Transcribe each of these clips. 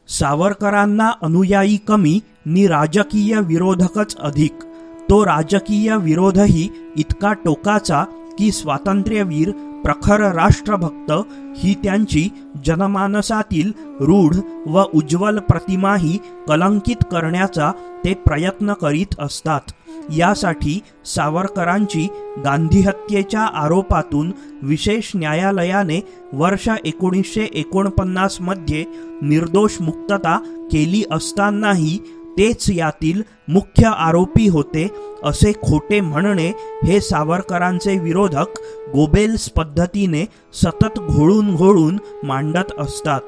सावरकरांना अनुयायी कमी नि राजकीय विरोधकच अधिक। तो राजकीय विरोधही इतका टोकाचा की स्वातंत्र्यवीर प्रखर राष्ट्रभक्त ही त्यांची जनमानसातील रूढ व उज्ज्वल प्रतिमाही कलंकित करण्याचा ते प्रयत्न करीत असतात। यासाठी सावरकरांची गांधी हत्येच्या आरोपातून विशेष न्यायालयाने वर्ष 1949 मध्ये निर्दोष मुक्तता केली असतानाही तेच यातील मुख्य आरोपी होते असे खोटे म्हणणे हे सावरकरांचे विरोधक गोबेल्स पद्धतीने सतत घोळून मांडत असतात।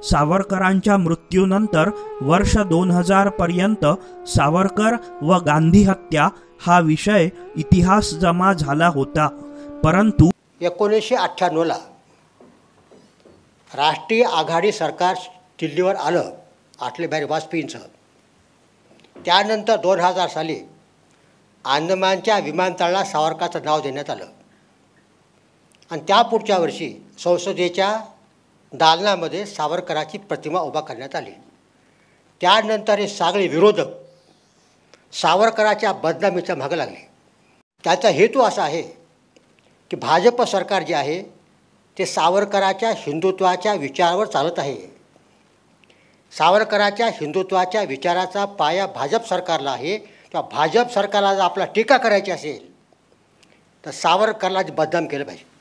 सावरकरांच्या मृत्यूनंतर वर्ष 2000 पर्यंत सावरकर व गांधी हत्या हा विषय इतिहास जमा झाला होता, परंतु 1998 ला राष्ट्रीय आघाडी सरकार दिल्लीवर आलं अटल बिहारी वाजपेयींचं। त्यानंतर 2000 साली अंदमानच्या विमानतळाला सावरकरांचं नाव देण्यात आलं आणि त्या पुढच्या वर्षी संसदेच्या दालनामध्ये सावरकरांची प्रतिमा उभा करण्यात आली। त्यानंतर हे सगळे विरोधक सावरकरांच्या बदनामीच्या मागे लागले। त्याचा हेतू असा आहे की भाजप सरकार जे आहे ते सावरकरांच्या हिंदुत्वाच्या विचारावर चालत आहे। सावरकरांच्या हिंदुत्वाच्या विचाराचा पाया भाजप सरकारला आहे। किंवा भाजप सरकारला जर आपला टीका करायची असेल तर सावरकरला बदनाम केलं पाहिजे।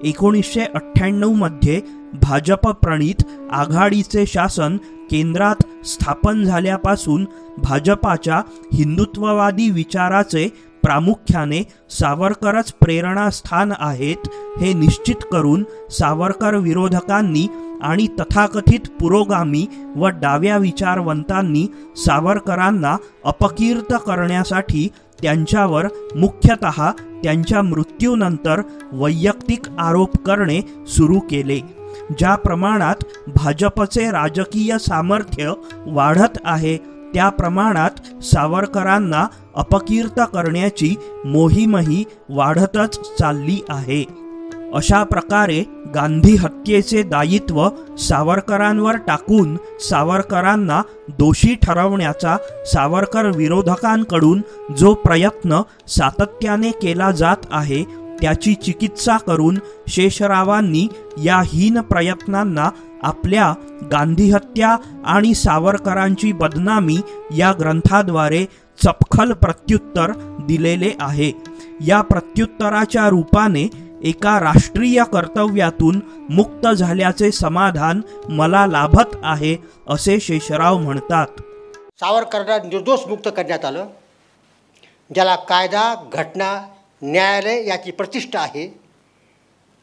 1998 मध्ये भाजप प्रणीत आघाडीचे शासन केंद्रात स्थापन झाल्यापासून भाजपाच्या हिंदुत्ववादी विचाराचे प्रामुख्याने सावरकरच प्रेरणास्थान आहेत हे निश्चित करून सावरकर विरोधकांनी आणि तथाकथित पुरोगामी व डाव्या विचारवंतांनी सावरकरांना अपकीर्त करण्यासाठी त्यांच्यावर मुख्यतः त्यांच्या मृत्यूनंतर वैयक्तिक आरोप करणे सुरू केले। ज्या प्रमाणात भाजपचे राजकीय सामर्थ्य वाढत आहे त्या प्रमाणात सावरकरांना अपकीर्त करण्याची मोहीमही वाढतच चालली आहे। अशा प्रकारे गांधी हत्येचे दायित्व सावरकरांवर टाकून सावरकरांना दोषी ठरवण्याचा सावरकर विरोधकांकडून जो प्रयत्न सातत्याने केला जात आहे त्याची चिकित्सा करून शेषरावांनी या हीन प्रयत्नांना आपल्या गांधी हत्या आणि सावरकरांची बदनामी या ग्रंथाद्वारे चपखल प्रत्युत्तर दिलेले आहे। या प्रत्युत्तराच्या रूपाने एका राष्ट्रीय कर्तव्यातून मुक्त झाल्याचे समाधान मला लाभत आहे असे शेषराव म्हणतात। सावरकरांना निर्दोष मुक्त करण्यात आलं, ज्याला कायदा घटना न्यायालय याची प्रतिष्ठा आहे।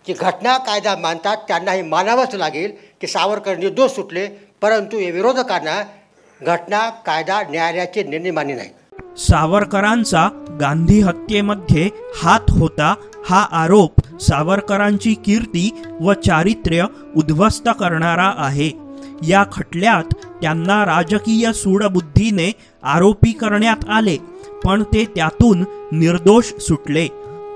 की घटना कायदा मानतात त्यांना हे मानावंच लागेल की सावरकर निर्दोष सुटले, परंतु या विरोधकांना घटना कायदा न्यायालयाचे निर्णय मान्य नाही। सावरकरांचा गांधी हत्येमध्ये हात होता हा आरोप सावरकरांची कीर्ती व चारित्र्य उद्ध्वस्त करणारा आहे। या खटल्यात त्यांना राजकीय सूडबुद्धीने आरोपी करण्यात आले, पण ते त्यातून निर्दोष सुटले।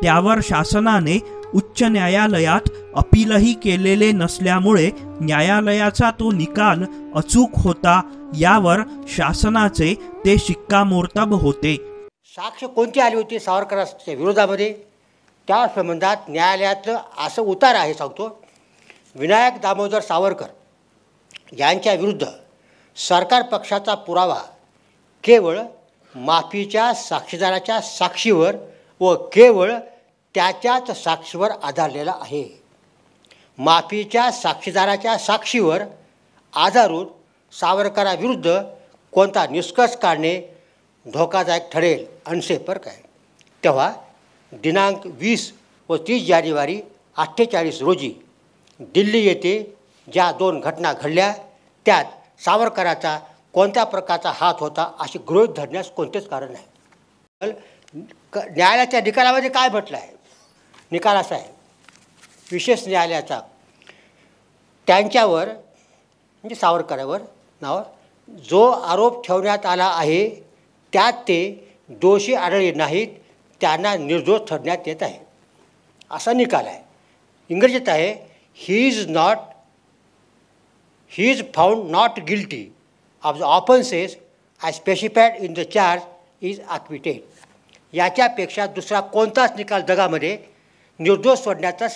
त्यावर शासनाने उच्च न्यायालयात अपीलही केलेले नसल्यामुळे न्यायालयाचा तो निकाल अचूक होता यावर शासनाचे ते शिक्कामोर्तब होते। साक्ष कोणती आली होती सावरकरांच्या विरोधामध्ये त्या संबंधात न्यायालयातलं असं उतार आहे सांगतो। विनायक दामोदर सावरकर यांच्या विरुद्ध सरकार पक्षाचा पुरावा केवळ माफीच्या साक्षीदाराच्या साक्षीवर व केवळ त्याच्याच साक्षीवर आधारलेला आहे। माफीच्या साक्षीदाराच्या साक्षीवर आधारून सावरकरांविरुद्ध कोणता निष्कर्ष काढणे धोकादायक ठरेल अनसेफ काय। तेव्हा दिनांक 20 व 30 जानेवारी 1948 रोजी दिल्ली येथे ज्या 2 घटना घडल्या त्यात सावरकरांचा कोणत्या प्रकारचा हात होता असे गृहीत धरण्यास कोणतेच कारण नाही। न्यायालयाच्या निकालामध्ये काय म्हटलं आहे? निकाल असा आहे, विशेष न्यायालयाचा त्यांच्यावर म्हणजे सावरकरांवर नावावर जो आरोप ठेवण्यात आला आहे त्यात ते दोषी आढळले नाहीत, त्यांना निर्दोष ठरण्यात येत आहे असा निकाल आहे। इंग्रजीत आहे, he is not he is found not guilty of the offenses as specified in the charge is acquitted. याच्यापेक्षा दुसरा कोणताच निकाल जगामध्ये निर्दोष सोडण्याचा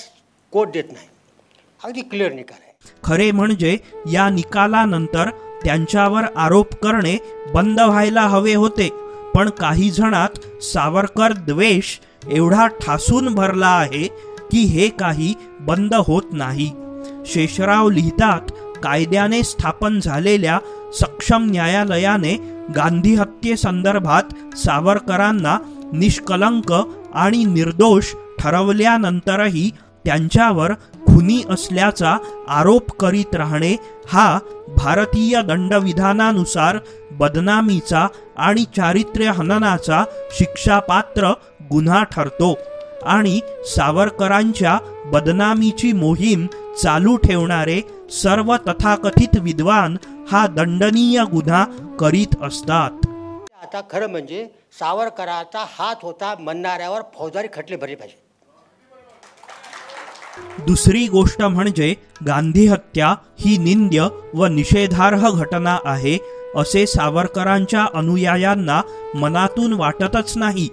कोर्ट देत नाही. अगदी क्लिअर निकाल आहे. खरे म्हणजे या निकालानंतर त्यांच्यावर आरोप करणे बंद व्हायला हवे होते, पण काही जणात सावरकर द्वेष एवढा ठासून भरला आहे की हे काही बंद होत नाही. शेषराव लिहितात, कायद्याने स्थापन झालेल्या सक्षम न्यायालयाने गांधी हत्येसंदर्भात सावरकरांना निष्कलंक आणि निर्दोष ठरवल्यानंतरही त्यांच्यावर खुनी असल्याचा आरोप करीत राहणे हा भारतीय दंडविधानानुसार बदनामीचा आणि चारित्र्य हननाचा शिक्षापात्र गुन्हा ठरतो आणि सावरकरांच्या बदनामीची मोहीम चालू ठेवणारे सर्व तथाकथित विद्वान हा दंडनीय गुन्हा करीत असतात. आता खरं म्हणजे सावरकराचा हात होता म्हणणाऱ्यावर फौजदारी खटले भरले पाहिजे. दुसरी गोष्ट म्हणजे गांधी हत्या ही निंद्य व निषेधार्ह घटना आहे असे सावरकरांच्या अनुयायांना मनातून वाटतच नाही.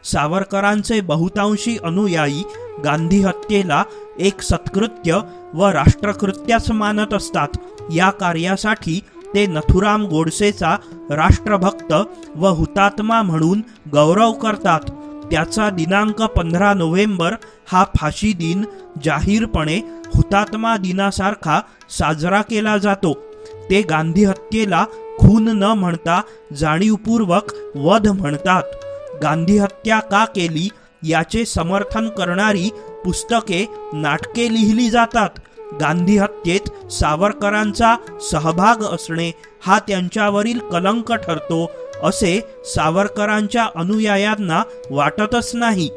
सावरकरांचे बहुतांशी अनुयायी गांधी हत्येला एक सत्कृत्य व राष्ट्रकृत्यच मानत असतात. या कार्यासाठी ते नथुराम गोडसेचा राष्ट्रभक्त व हुतात्मा म्हणून गौरव करतात. त्याचा दिनांक 15 नोव्हेंबर हा फाशी दिन जाहीरपणे हुतात्मा दिनासारखा साजरा केला जातो. ते गांधी हत्येला खून न म्हणता जाणीवपूर्वक वध म्हणतात. गांधी हत्या का केली याचे समर्थन करणारी पुस्तके, नाटके लिहिली जातात. गांधी हत्येत सावरकरांचा सहभाग असणे हा त्यांच्यावरील कलंक ठरतो असे सावरकरांच्या अनुयायांना वाटतच नाही.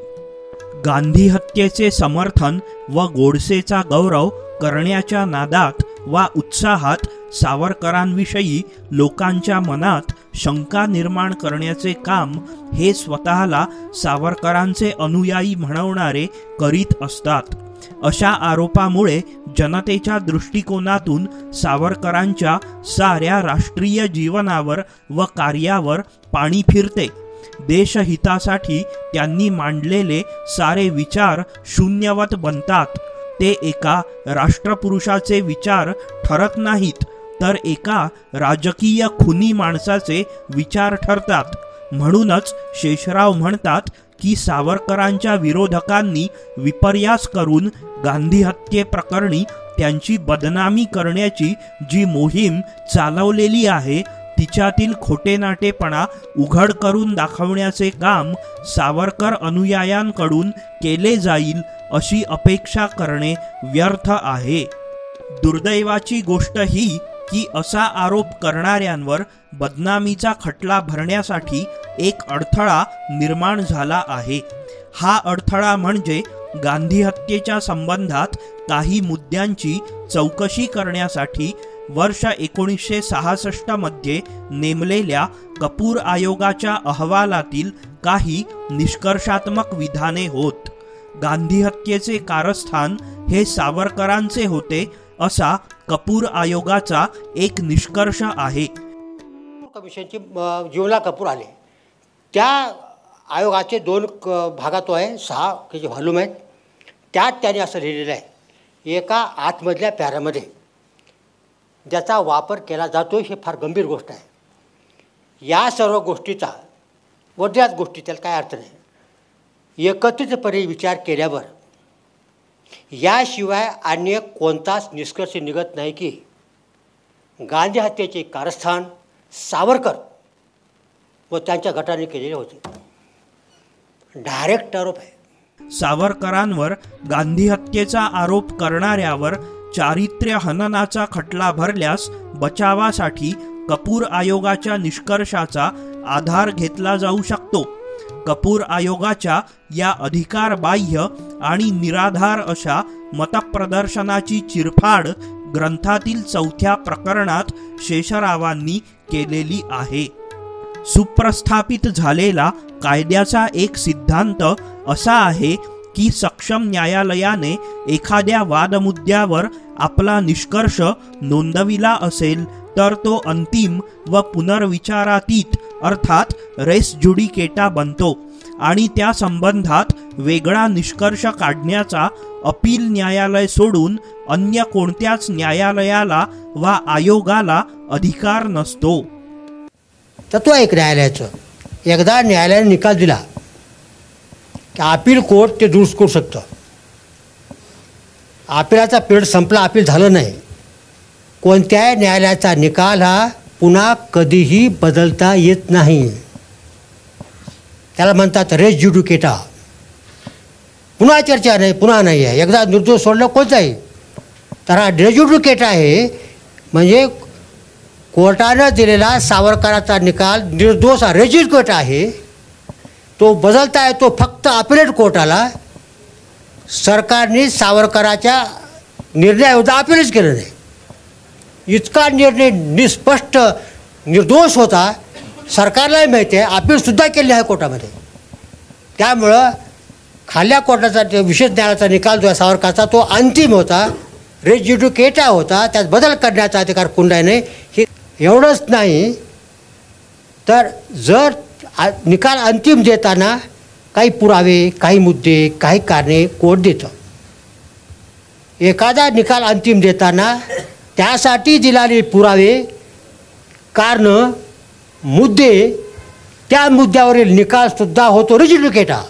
गांधी हत्येचे समर्थन व गोडसेचा गौरव करण्याच्या नादात वा उत्साहात सावरकरांविषयी लोकांच्या मनात शंका निर्माण करण्याचे काम हे स्वतःला सावरकरांचे अनुयायी म्हणवणारे करीत असतात. अशा आरोपामुळे जनतेच्या दृष्टिकोनातून सावरकरांच्या साऱ्या राष्ट्रीय जीवनावर व कार्यावर पाणी फिरते. देशहितासाठी त्यांनी मांडलेले सारे विचार शून्यवत बनतात. ते एका राष्ट्रपुरुषाचे विचार ठरत नाहीत, तर एका राजकीय खुनी माणसाचे विचार ठरतात. म्हणूनच शेषराव म्हणतात की सावरकरांच्या विरोधकांनी विपर्यास करून गांधी हत्येप्रकरणी त्यांची बदनामी करण्याची जी मोहीम चालवलेली आहे तिच्यातील खोटेनाटेपणा उघड करून दाखवण्याचे काम सावरकर अनुयायांकडून केले जाईल अशी अपेक्षा करणे व्यर्थ आहे. दुर्दैवाची गोष्ट ही की असा आरोप करणाऱ्यांवर बदनामीचा खटला भरण्यासाठी एक अडथळा निर्माण झाला आहे. हा अडथळा म्हणजे गांधी हत्येच्या संबंधात काही मुद्द्यांची चौकशी करण्यासाठी वर्ष 1966 मध्ये नेमलेल्या कपूर आयोगाच्या अहवालातील काही निष्कर्षात्मक विधाने होत. गांधी हत्येचे कारस्थान हे सावरकरांचे होते असा कपूर आयोगाचा एक निष्कर्ष आहे. कमिशनची जीवनलाल कपूर आले, त्या आयोगाचे 2 भागात आहे, 6 जे व्हॉल्यूम आहेत. त्यात त्याने असं लिहिलेलं आहे, एका आतमधल्या पॅरामध्ये ज्याचा वापर केला जातो हे फार गंभीर गोष्ट आहे. या सर्व गोष्टीचा वड्याच गोष्टी त्याला काय अर्थ नाही. एकत्रितपणे विचार केल्यावर याशिवाय अन्य कोणताच निष्कर्ष निघत नाही की गांधी हत्येचे कारस्थान सावरकर व त्यांच्या गटाने केलेले होते. डायरेक्ट आरोप आहे. सावरकरांवर गांधी हत्येचा आरोप करणाऱ्यावर चारित्र्य हननाचा खटला भरल्यास बचावासाठी कपूर आयोगाच्या निष्कर्षाचा आधार घेतला जाऊ शकतो. कपूर आयोगाच्या या अधिकारबाह्य आणि निराधार अशा मतप्रदर्शनाची चिरफाड ग्रंथातील 4थ्या प्रकरणात शेषरावांनी केलेली आहे. सुप्रस्थापित झालेला कायद्याचा एक सिद्धांत असा आहे की सक्षम न्यायालयाने एखाद्या वादमुद्द्यावर आपला निष्कर्ष नोंदविला असेल तर तो अंतिम व पुनर्विचारातीत अर्थात रेस ज्युडिकेटा बनतो आणि त्या संबंधात वेगळा निष्कर्ष काढण्याचा अपील न्यायालय सोडून अन्य कोणत्याच न्यायालयाला वा आयोगाला अधिकार नसतो. तत्व एक न्यायालयाचं, एकदा न्यायालयाने निकाल दिला की अपील कोर्ट ते दुरुस्त करू शकतं. अपिलाचा पिरियड संपला, अपील झालं नाही, कोणत्याही न्यायालयाचा निकाल हा पुन्हा कधीही बदलता येत नाही. त्याला म्हणतात रेस ज्युडिकेटा. पुन्हा चर्चा नाही, पुन्हा नाही आहे. एकदा निर्दोष सोडलं कोणताही तर हा रेस ज्युडिकेटा आहे. म्हणजे कोर्टानं दिलेला सावरकरांचा निकाल निर्दोष हा रेस ज्युडिकेटा आहे. तो बदलता येतो फक्त अपिलेट कोर्टाला. सरकारने सावरकराच्या निर्णयाविरुद्ध अपीलच केलं नाही. इतका निर्णय निस्पष्ट निर्दोष होता, सरकारलाही माहिती आहे, अपीलसुद्धा केले आहे कोर्टामध्ये. त्यामुळं खाल्या कोर्टाचा विशेष न्यायालयाचा निकाल जो आहे सावरकरचा तो अंतिम होता, रेस ज्युडिकेटा होता. त्यात बदल करण्याचा अधिकार कुणालाही नाही. हे एवढंच नाही तर जर निकाल अंतिम देताना काही पुरावे, काही मुद्दे, काही कारणे कोर्ट देतं. एखादा निकाल अंतिम देताना त्यासाठी दिलेले पुरावे, कारणं, मुद्दे, त्या मुद्द्यावरील निकालसुद्धा होतो रेस ज्युडिकेटा.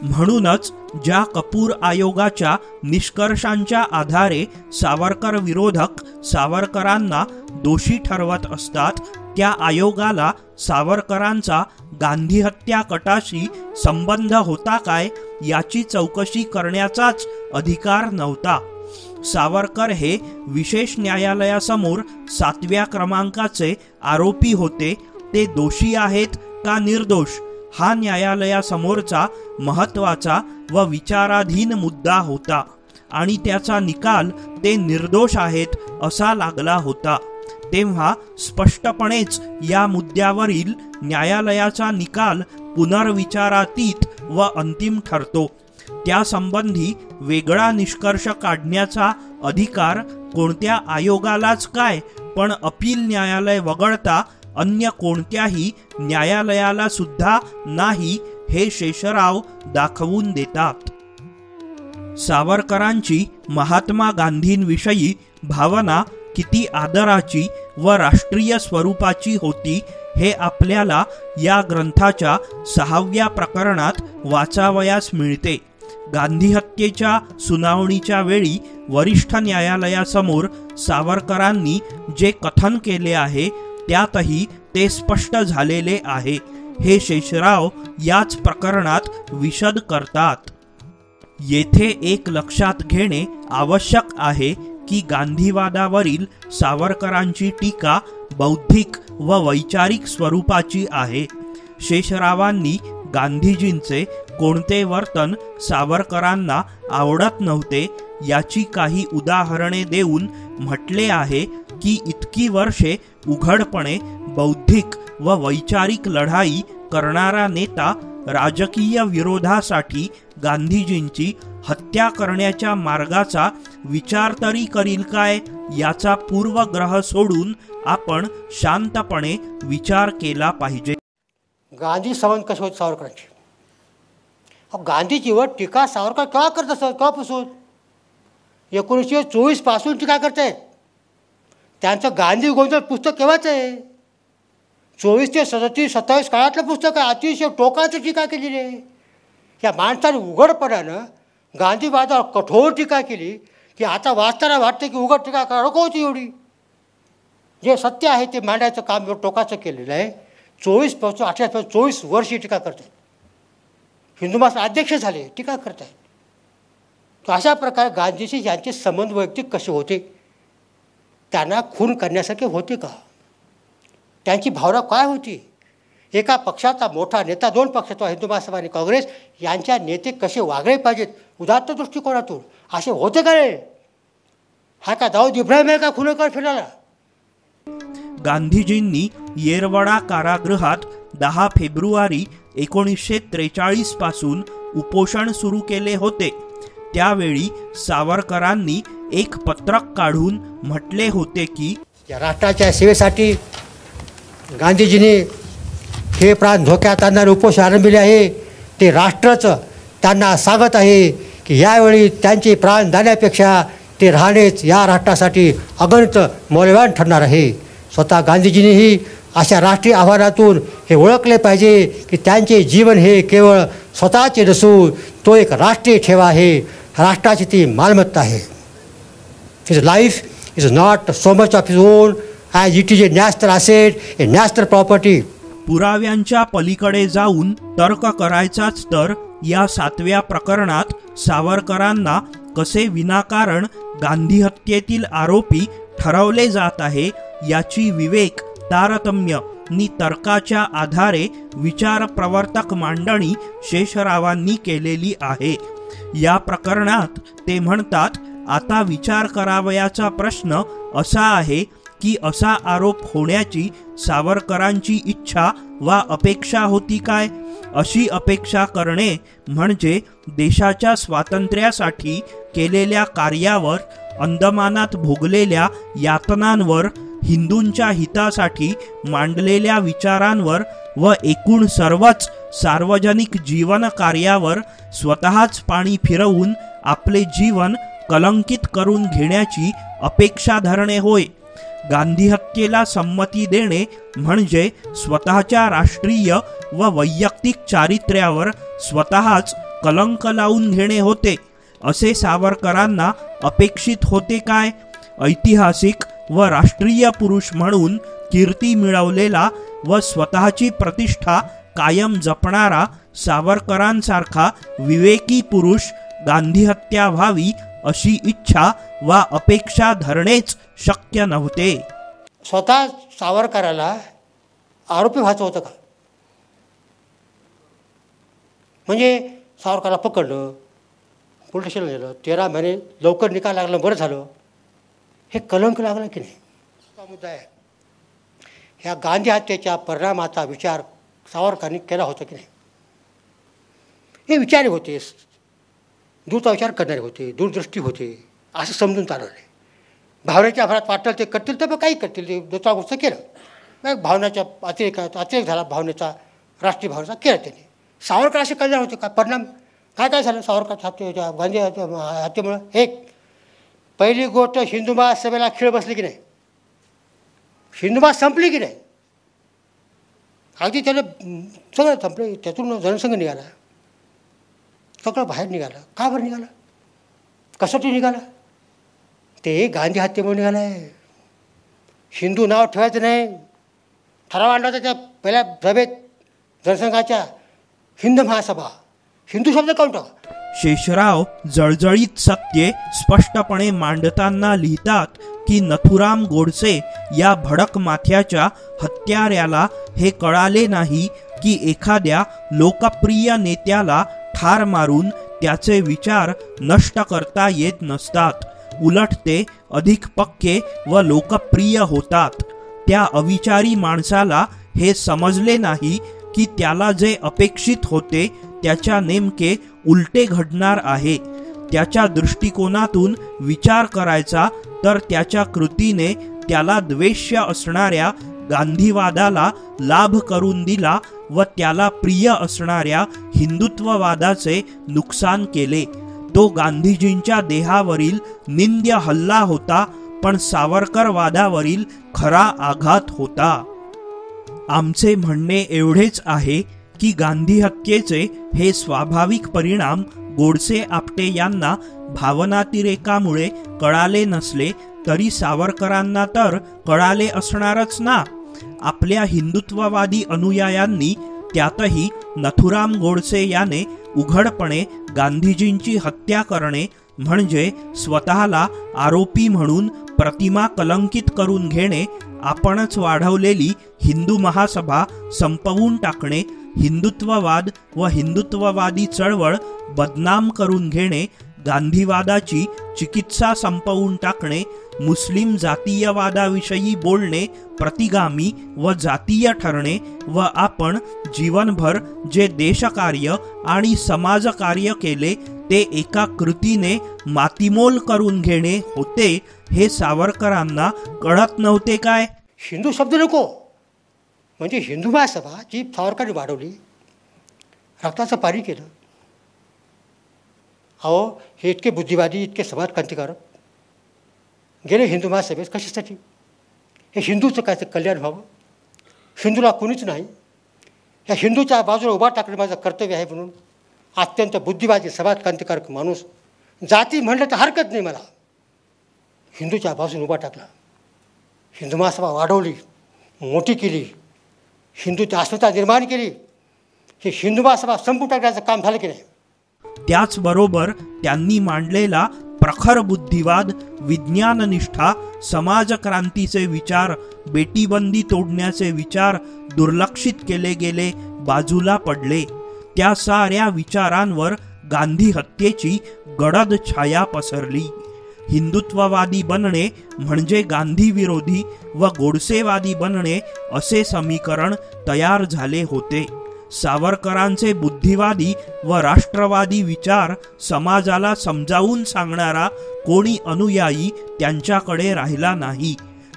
म्हणूनच ज्या कपूर आयोगाच्या निष्कर्षांच्या आधारे सावरकर विरोधक सावरकरांना दोषी ठरवत असतात त्या आयोगाला सावरकरांचा गांधी हत्या कटाशी संबंध होता काय याची चौकशी करण्याचाच अधिकार नव्हता. सावरकर हे विशेष न्यायालयासमोर 7व्या क्रमांकाचे आरोपी होते. ते दोषी आहेत का निर्दोष हा न्यायालयासमोरचा महत्त्वाचा व विचाराधीन मुद्दा होता आणि त्याचा निकाल ते निर्दोष आहेत असा लागला होता. तेव्हा स्पष्टपणेच या मुद्द्यावरील न्यायालयाचा निकाल पुनर्विचारातीत व अंतिम ठरतो. त्यासंबंधी वेगळा निष्कर्ष काढण्याचा अधिकार कोणत्या आयोगालाच काय, पण अपील न्यायालय वगळता अन्य कोणत्याही न्यायालयाला सुद्धा नाही हे शेषराव दाखवून देतात. सावरकरांची महात्मा गांधींविषयी भावना किती आदराची व राष्ट्रीय स्वरूपाची होती हे आपल्याला या ग्रंथाच्या 6व्या प्रकरणात वाचावयास मिळते. गांधी हत्येच्या सुनावणीच्या वेळी वरिष्ठ न्यायालयासमोर सावरकरांनी जे कथन केले आहे त्यातही ते स्पष्ट झालेले आहे हे शेषराव याच प्रकरणात विशद करतात. येथे एक लक्षात घेणे आवश्यक आहे की गांधीवादावरील सावरकरांची टीका बौद्धिक व वैचारिक स्वरूपाची आहे. शेषरावांनी गांधीजींचे कोणते वर्तन सावरकरांना आवडत नव्हते याची काही उदाहरणे देऊन म्हटले आहे की इतकी वर्षे उघडपणे बौद्धिक व वैचारिक लढाई करणारा नेता राजकीय विरोधासाठी गांधीजींची हत्या करण्याच्या मार्गाचा विचार तरी करील काय याचा पूर्वग्रह सोडून आपण शांतपणे विचार केला पाहिजे. गांधी संबंध कसे होते सावरकरांचे? गांधीजीवर टीका सावरकर केव्हा करत असत? केव्हापासून? 1924 पासून टीका करतायत. त्यांचं गांधी गोंधळ पुस्तक केव्हाच आहे? 24 ते 37-27 काळातलं पुस्तक आहे. अतिशय टोकाची टीका केलेली आहे. या माणसाने उघडपणानं गांधीवादावर कठोर टीका केली की आता वाचताना वाटतं की उघड टीका करा नको होती एवढी. जे सत्य आहे ते मांडायचं काम टोकाचं केलेलं आहे. 24 पासून 28-24 वर्षी टीका करतात. हिंदू महासभा अध्यक्ष झाले, टीका करत आहेत. तर अशा प्रकारे गांधीशी यांचे संबंध वैयक्तिक कसे होते? त्यांना खून करण्यासारखे होते का? त्यांची भावना काय होती? एका पक्षाचा मोठा नेता, 2 पक्षाचा हिंदू महासभा आणि काँग्रेस यांच्या नेते कसे वागले पाहिजेत उदात्त दृष्टिकोनातून असे होते का रे? हा का दाऊद इब्राहिम आहे का खुनेकर फिरायला? गांधीजींनी येरवडा कारागृहात 10 फेब्रुवारी 1943 पासून उपोषण सुरू केले होते. त्यावेळी सावरकरांनी एक पत्रक काढून म्हटले होते की या राष्ट्राच्या सेवेसाठी गांधीजींनी हे प्राण धोक्यात आणणारे उपोषण आरंभिले आहे. ते राष्ट्रच त्यांना सांगत आहे की यावेळी त्यांचे प्राण जाण्यापेक्षा ते राहणेच या राष्ट्रासाठी अगणित मौल्यवान ठरणार आहे. स्वतः गांधीजींनीही अशा राष्ट्रीय आव्हानातून हे ओळखले पाहिजे की त्यांचे जीवन हे केवळ स्वतःचे नसून तो एक राष्ट्रीय ठेवा आहे, राष्ट्राची ती मालमत्ता आहे. His life is not so much of his on as it is a national asset, A national property. पुराव्यांच्या पलीकडे जाऊन तर्क करायचाच तर या 7व्या प्रकरणात सावरकरांना कसे विनाकारण गांधी हत्येतील आरोपी ठरवले जात आहे याची विवेक तारतम्य नि तर्काच्या आधारे विचार प्रवर्तक मांडणी शेषरावांनी केलेली आहे. या प्रकरणात ते म्हणतात, आता विचार करावयाचा प्रश्न असा आहे की असा आरोप होण्याची सावरकरांची इच्छा वा अपेक्षा होती काय? अशी अपेक्षा करणे म्हणजे देशाच्या स्वातंत्र्यासाठी केलेल्या कार्यावर, अंदमानात भोगलेल्या यातनांवर, हिंदूंच्या हितासाठी मांडलेल्या विचारांवर व एकूण सर्वच सार्वजनिक जीवन कार्यावर स्वतःच पाणी फिरवून आपले जीवन कलंकित करून घेण्याची अपेक्षा धरणे होय. गांधी हत्येला संमती देणे म्हणजे स्वतःच्या राष्ट्रीय व वैयक्तिक चारित्र्यावर स्वतःच कलंक लावून घेणे होते. असे सावरकरांना अपेक्षित होते काय? ऐतिहासिक व राष्ट्रीय पुरुष म्हणून कीर्ती मिळवलेला व स्वतःची प्रतिष्ठा कायम जपणारा सावरकरांसारखा विवेकी पुरुष गांधी हत्या व्हावी अशी इच्छा वा अपेक्षा धरणेच शक्य नव्हते. स्वतः सावरकराला आरोपी व्हायचं होतं का? म्हणजे सावरकरला पकडलं, पोलीस स्टेशनला नेलं, 13 महिने लवकर निकाल लागला, बरं झालं. हे कलंक लागलं की नाही? हा मुद्दा आहे. ह्या गांधी हत्येच्या परिणामाचा विचार सावरकरांनी केला होता की नाही? हे विचारी होते, दूरचा विचार करणारे होते, दूरदृष्टी होते, असं समजून चालवलं नाही. भावनेच्या भरात वाटेल ते करतील तर मग काही करतील, ते दुसरा गोष्ट केलं. मग भावनाच्या अतिरेक झाला, भावनेचा, राष्ट्रीय भावनेचा केला त्यांनी. सावरकर असे कल्याण होते का? परिणाम काय झालं सावरकर हत्येच्या, गांधी हत्येमुळं? एक पहिली गोष्ट, हिंदू महासभेला खीळ बसली की नाही? हिंदू महासभा संपली की नाही? अगदी त्याला सगळं संपलं, त्यातून जनसंघ निघाला, सगळं बाहेर निघालं. का बरं निघाला? कशासाठी निघाला? ते गांधी हत्येमुळे निघाला आहे. हिंदू नाव ठेवायचं नाही. ठराव आणला होता त्या पहिल्या सभेत जनसंघाच्या, हिंद महासभा, हिंदू शब्द काढून टाका. शेषराव जळजळीत सत्ये स्पष्टपणे मांडताना लिहितात की नथुराम गोडसे या भडक माथ्याच्या हत्याऱ्याला हे कळाले नाही की एखाद्या लोकप्रिय नेत्याला ठार मारून त्याचे विचार नष्ट करता येत नसतात. उलट ते अधिक पक्के व लोकप्रिय होतात. त्या अविचारी माणसाला हे समजले नाही की त्याला जे अपेक्षित होते त्याच्या नेमके उलटे घडणार आहे. त्याच्या दृष्टिकोनातून विचार करायचा तर त्याच्या कृतीने त्याला द्वेष्य असणाऱ्या गांधीवादाला लाभ करून दिला व त्याला प्रिय असणाऱ्या हिंदुत्ववादाचे नुकसान केले. तो गांधीजींच्या देहावरील निंद्य हल्ला होता, पण सावरकरवादावरील खरा आघात होता. आमचे म्हणणे एवढेच आहे की गांधी हत्येचे हे स्वाभाविक परिणाम गोडसे आपटे यांना भावनातिरेकामुळे कळाले नसले तरी सावरकरांना तर कळाले असणारच ना. आपल्या हिंदुत्ववादी अनुयायांनी, त्यातही नथुराम गोडसे याने उघडपणे गांधीजींची हत्या करणे म्हणजे स्वतःला आरोपी म्हणून प्रतिमा कलंकित करून घेणे, आपणच वाढवलेली हिंदू महासभा संपवून टाकणे, हिंदुत्ववाद व हिंदुत्ववादी चळवळ बदनाम करून घेणे, गांधीवादाची चिकित्सा संपवून टाकणे, मुस्लिम जातीयवादाविषयी बोलणे प्रतिगामी व जातीय ठरणे व आपण जीवनभर जे देशकार्य आणि समाजकार्य केले ते एका कृतीने मातीमोल करून घेणे होते हे सावरकरांना कळत नव्हते काय? हिंदू शब्द नको म्हणजे हिंदू महासभा जी सावरकरांनी वाढवली, रक्ताचं पाणी केलं. अहो हे इतके बुद्धिवादी, इतके समाज क्रांतिकारक गेले हिंदू महासभेत कशासाठी? हे हिंदूचं काय कल्याण व्हावं, हिंदूला कोणीच नाही, ह्या हिंदूच्या बाजूला उभा टाकणं माझं कर्तव्य आहे म्हणून अत्यंत बुद्धिवादी समाज क्रांतिकारक माणूस, जाती म्हणलं तर हरकत नाही, मला हिंदूच्या बाजूने उभा टाकला, हिंदू महासभा वाढवली, मोठी केली, हिंदूची अस्मिता निर्माण केली. हे हिंदू महासभा संपून टाकण्याचं काम झालं की नाही? त्याचबरोबर त्यांनी मांडलेला प्रखर बुद्धिवाद, विज्ञाननिष्ठा, समाजक्रांतीचे विचार, बेटीबंदी तोडण्याचे विचार दुर्लक्षित केले गेले, बाजूला पडले. त्या साऱ्या विचारांवर गांधी हत्येची गडद छाया पसरली. हिंदुत्ववादी बनणे म्हणजे गांधी विरोधी व गोडसेवादी बनणे असे समीकरण तयार झाले होते. सावरकरांचे बुद्धिवादी व राष्ट्रवादी विचार समाजाला समजावून सांगणारा कोणी अनुयायी त्यांच्याकडे राहिला नाही,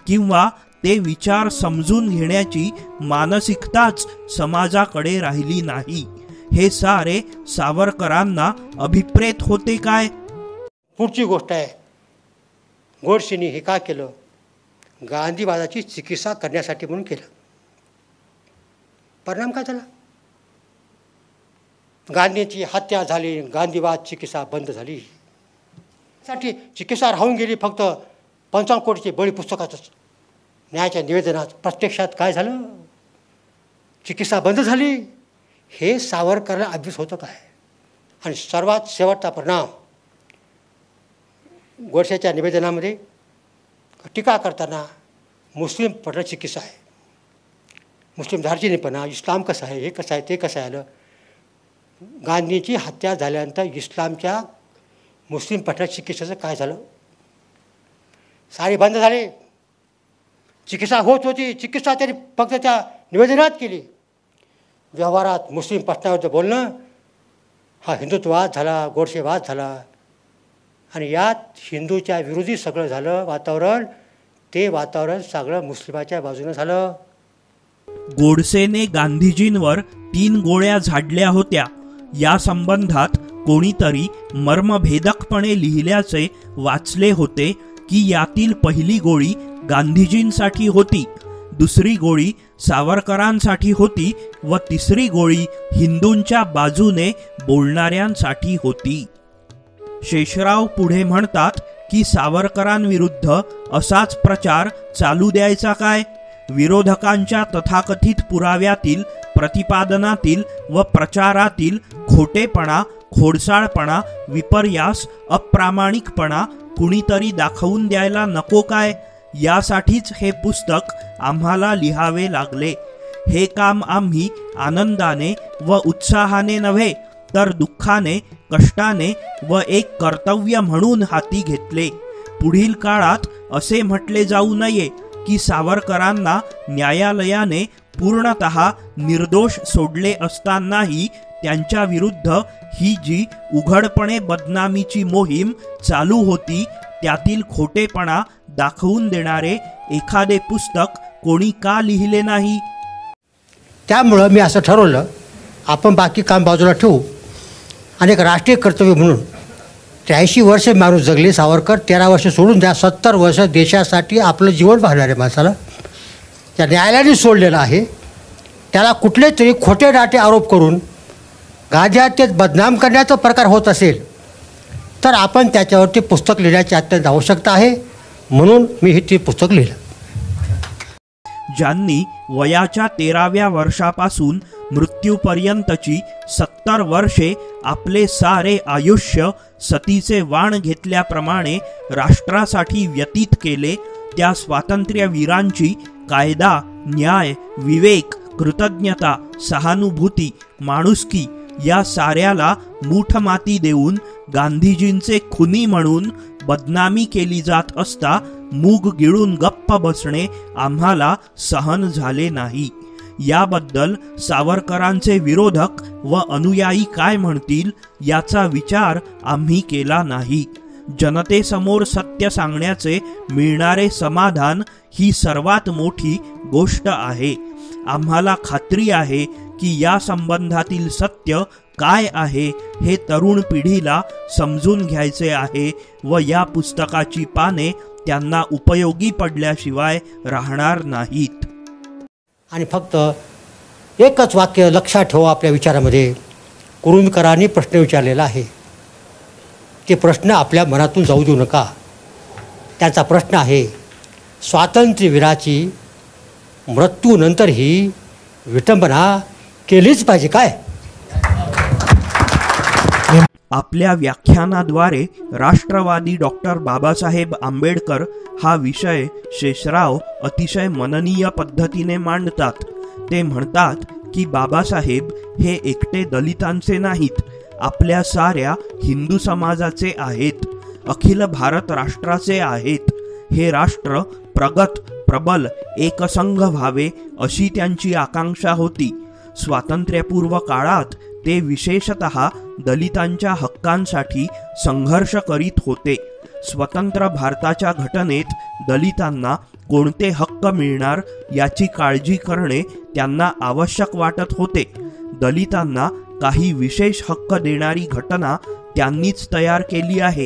किंवा ते विचार समजून घेण्याची मानसिकताच समाजाकडे राहिली नाही. हे सारे सावरकरांना अभिप्रेत होते काय? पुढची गोष्ट आहे, गोडसेंनी हे काय केलं? गांधीवादाची चिकित्सा करण्यासाठी म्हणून केलं. परिणाम काय झाला? गांधींची हत्या झाली, गांधीवाद चिकित्सा बंद झाली. साठी चिकित्सा राहून गेली फक्त 55 कोटीची बळी पुस्तकातच, न्यायाच्या निवेदनात. प्रत्यक्षात काय झालं? चिकित्सा बंद झाली. हे सावरकरला अभ्यास होतं काय? आणि सर्वात शेवटचा परिणाम, गोडसेच्या निवेदनामध्ये टीका करताना मुस्लिम पटल चिकित्सा आहे, मुस्लिम धार्जिणीपणा, इस्लाम कसं आहे, हे कसं आहे, ते कसं आलं. गांधींची हत्या झाल्यानंतर इस्लामच्या मुस्लिम पटल चिकित्सेचं काय झालं? सारे बंद झाले. चिकित्सा होत होती, चिकित्सा त्यांनी फक्त त्या निवेदनात केली. व्यवहारात मुस्लिम प्रश्नावर बोलणं हा हिंदुत्ववाद झाला, गोडसेवाद झाला. आणि यात हिंदूच्या विरोधी सगळं झालं वातावरण. ते वातावरण सगळं मुस्लिमाच्या बाजूनं झालं. गोडसेने गांधीजींवर 3 गोळ्या झाडल्या होत्या. या संबंधात कोणीतरी मर्मभेदकपणे लिहिल्याचे वाचले होते की यातील पहिली गोळी गांधीजींसाठी होती, दुसरी गोळी सावरकरांसाठी होती व तिसरी गोळी हिंदूंच्या बाजूने बोलणाऱ्यांसाठी होती. शेषराव पुढे म्हणतात की सावरकरांविरुद्ध असाच प्रचार चालू द्यायचा काय? विरोधकांच्या तथाकथित पुराव्यातील, प्रतिपादनातील व प्रचारातील खोटेपणा, खोडसाळपणा, विपर्यास, अप्रामाणिकपणा कुणीतरी दाखवून द्यायला नको काय? यासाठीच हे पुस्तक आम्हाला लिहावे लागले. हे काम आम्ही आनंदाने व उत्साहाने नव्हे तर दुःखाने, कष्टाने व एक कर्तव्य म्हणून हाती घेतले. पुढील काळात असे म्हटले जाऊ नये की सावरकरांना न्यायालयाने पूर्णतः निर्दोष सोडले असतानाही त्यांच्या विरुद्ध ही जी उघडपणे बदनामीची मोहीम चालू होती त्यातील खोटेपणा दाखवून देणारे एखादे पुस्तक कोणी का लिहिले नाही? त्यामुळं मी असं ठरवलं, आपण बाकी काम बाजूला ठेवू आणि एक राष्ट्रीय कर्तव्य म्हणून 83 वर्ष माणूस जगले सावरकर. 13 वर्ष सोडून द्या, 70 वर्ष देशासाठी आपलं जीवन वाहणारे माणसाला त्या न्यायालयाने सोडलेलं आहे. त्याला कुठले तरी खोटे नाटे आरोप करून गांधी हत्येत बदनाम करण्याचा प्रकार होत असेल तर आपण त्याच्यावरती पुस्तक लिहिण्याची अत्यंत आवश्यकता आहे. म्हणून मी हे पुस्तक लिहिलं. ज्यांनी वयाच्या 13व्या वर्षापासून मृत्यूपर्यंतची 70 वर्षे आपले सारे आयुष्य सतीचे वाण घेतल्याप्रमाणे राष्ट्रासाठी व्यतीत केले, त्या स्वातंत्र्यवीरांची कायदा, न्याय, विवेक, कृतज्ञता, सहानुभूती, माणुसकी या साऱ्याला मूठ माती देऊन गांधीजींचे खुनी म्हणून बदनामी केली जात असता मूग गिळून गप्प बसणे आम्हाला सहन झाले नाही. याबद्दल सावरकरांचे विरोधक व अनुयायी काय म्हणतील याचा विचार आम्ही केला नाही. जनतेसमोर सत्य सांगण्याचे मिळणारे समाधान ही सर्वात मोठी गोष्ट आहे. आम्हाला खात्री आहे की या संबंधातील सत्य काय आहे हे तरुण पिढीला समजून घ्यायचे आहे व या पुस्तकाची पाने त्यांना उपयोगी पडल्याशिवाय राहणार नाहीत. आणि फक्त एकच वाक्य लक्षात ठेवा आपल्या विचारामध्ये. कुरुंदकरांनी प्रश्न विचारलेला आहे. ते प्रश्न आपल्या मनातून जाऊ देऊ नका. त्यांचा प्रश्न आहे, स्वातंत्र्यवीराची मृत्यूनंतरही विटंबना केलीच पाहिजे काय? आपल्या व्याख्यानाद्वारे राष्ट्रवादी डॉक्टर बाबासाहेब आंबेडकर हा विषय शेषराव अतिशय मननीय पद्धतीने मांडतात. ते म्हणतात की बाबासाहेब हे एकटे दलितांचे नाहीत, आपल्या साऱ्या हिंदू समाजाचे आहेत, अखिल भारत राष्ट्राचे आहेत. हे राष्ट्र प्रगत प्रबल एकसंघ व्हावे अशी त्यांची आकांक्षा होती. स्वातंत्र्यपूर्व काळात ते विशेषतः दलितांच्या हक्कांसाठी संघर्ष करीत होते. स्वतंत्र भारताच्या घटनेत दलितांना कोणते हक्क मिळणार याची काळजी करणे त्यांना आवश्यक वाटत होते. दलितांना काही विशेष हक्क देणारी घटना त्यांनीच तयार केली आहे.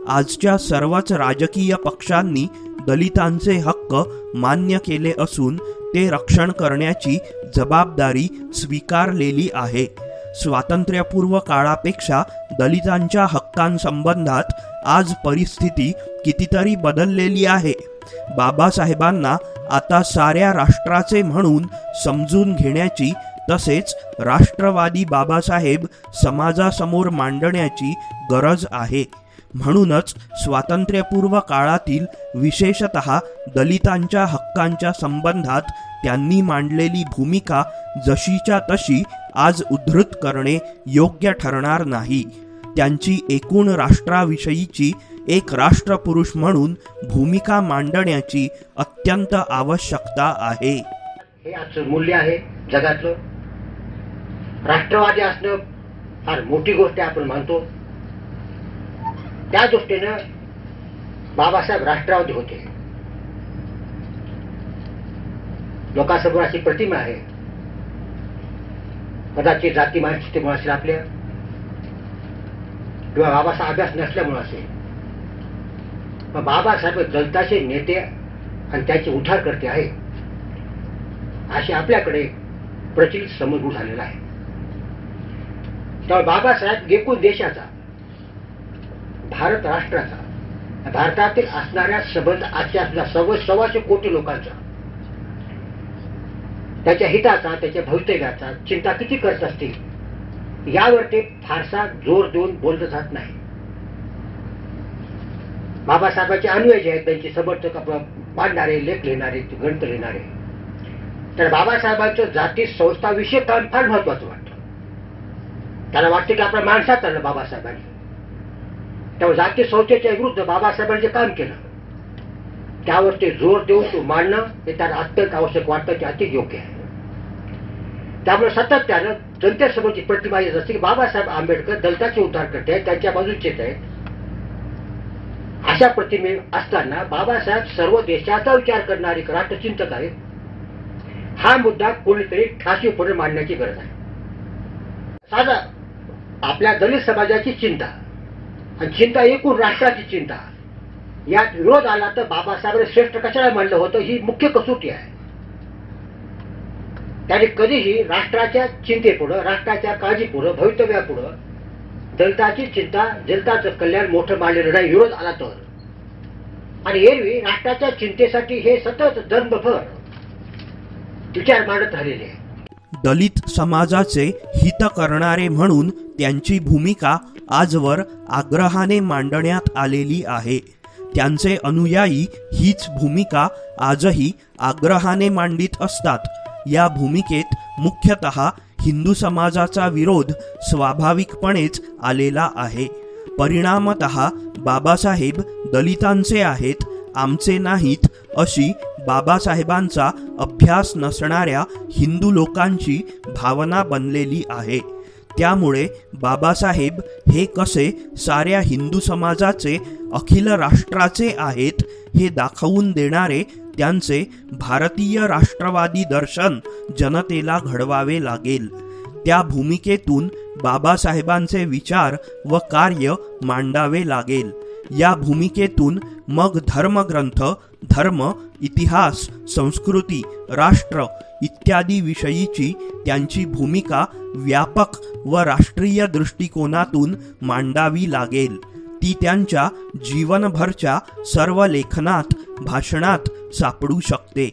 आजच्या सर्वच राजकीय पक्षांनी दलितांचे हक्क मान्य केले असून ते रक्षण करण्याची जबाबदारी स्वीकारलेली आहे. स्वातंत्र्यपूर्व काळापेक्षा दलितांच्या हक्कांसंबंधात आज परिस्थिती कितीतरी बदललेली आहे. बाबासाहेबांना आता साऱ्या राष्ट्राचे म्हणून समजून घेण्याची तसेच राष्ट्रवादी बाबासाहेब समाजासमोर मांडण्याची गरज आहे. म्हणूनच स्वातंत्र्यपूर्व काळातील विशेषतः दलितांच्या हक्कांच्या संबंधात त्यांनी मांडलेली भूमिका जशीच्या तशी आज उद्धृत करणे योग्य ठरणार नाही. त्यांची एकूण राष्ट्राविषयीची एक राष्ट्रपुरुष म्हणून भूमिका मांडण्याची अत्यंत आवश्यकता आहे. हे आजचं मूल्य आहे जगातलं. राष्ट्रवादी असणं फार मोठी गोष्ट आपण मानतो. त्या दृष्टीनं बाबासाहेब राष्ट्रवादी होते. लोकांसमोर अशी प्रतिमा आहे. कदाचित जाती मानसिकतेमुळे असेल आपल्या, किंवा बाबाचा अभ्यास नसल्यामुळे असेल. पण बाबासाहेब दलिताचे नेते आणि त्याचे उद्धारकर्ते आहे असे आपल्याकडे प्रचलित समजून झालेला आहे. त्यामुळे बाबासाहेब एकूण देशाचा, भारत राष्ट्राचा, भारतातील असणाऱ्या संबंध आजच्या सुद्धा 125 कोटी लोकांचा, त्याच्या हिताचा, त्याच्या भवितव्याचा चिंता किती करत असतील यावर ते फारसा जोर देऊन बोलत जात नाही. बाबासाहेबांचे अनुयायी आहेत, त्यांचे समर्थक पाडणारे, लेख लिहिणारे, ग्रंथ लिहिणारे, तर बाबासाहेबांचं जाती संस्थाविषयी काम फार महत्वाचं वाटतं. त्याला वाटतं की आपल्या माणसात आलं बाबासाहेबांनी. तेव्हा जाती संस्थेच्या विरुद्ध बाबासाहेबांनी जे काम केलं त्यावर ते जोर देऊन तो मांडणं हे त्याला अत्यंत आवश्यक वाटतं, ते अति योग्य आहे. त्यामुळे सातत्यानं जनतेसमोरची प्रतिमा येत असते की बाबासाहेब आंबेडकर दलिताचे उद्धारकर्ते आहेत, त्यांच्या बाजूचेच आहेत. अशा प्रतिमे असताना बाबासाहेब सर्व देशाचा विचार करणारे राष्ट्रचिंतक आहेत. हा मुद्दा कोणीतरी ठासीवपणे मांडण्याची गरज आहे. साधा आपल्या दलित समाजाची चिंता आणि चिंता एकूण राष्ट्राची चिंता यात विरोध आला तर बाबासाहेबांनी श्रेष्ठ कशाला मानलं होतं ही मुख्य कसोटी आहे. त्याने कधीही राष्ट्राच्या चिंतेपुढं, राष्ट्राच्या काळजीपुढं, भवितव्यापुढं दलिताची चिंता, दलिताचं कल्याण मोठं मानलेलं नाही. विरोध आला तर. आणि एरवी राष्ट्राच्या चिंतेसाठी हे सतत जन्मभर विचार मांडत राहिलेले आहे. दलित समाजाचे हित करणारे म्हणून त्यांची भूमिका आजवर आग्रहाने मांडण्यात आलेली आहे. त्यांचे अनुयायी हीच भूमिका आजही आग्रहाने मांडित असतात. या भूमिकेत मुख्यतः हिंदू समाजाचा विरोध स्वाभाविकपणेच आलेला आहे. परिणामतः बाबासाहेब दलितांचे आहेत, आमचे नाहीत अशी बाबासाहेबांचा अभ्यास नसणाऱ्या हिंदू लोकांची भावना बनलेली आहे. त्यामुळे बाबासाहेब हे कसे साऱ्या हिंदू समाजाचे, अखिल राष्ट्राचे आहेत हे दाखवून देणारे त्यांचे भारतीय राष्ट्रवादी दर्शन जनतेला घडवावे लागेल. त्या भूमिकेतून बाबासाहेबांचे विचार व कार्य मांडावे लागेल. या भूमिकेतून मग धर्मग्रंथ, धर्म, इतिहास, संस्कृती, राष्ट्र इत्यादी विषयीची त्यांची भूमिका व्यापक व राष्ट्रीय दृष्टिकोनातून मांडावी लागेल. ती त्यांच्या जीवनभरच्या सर्व लेखनात, भाषणात सापडू शकते.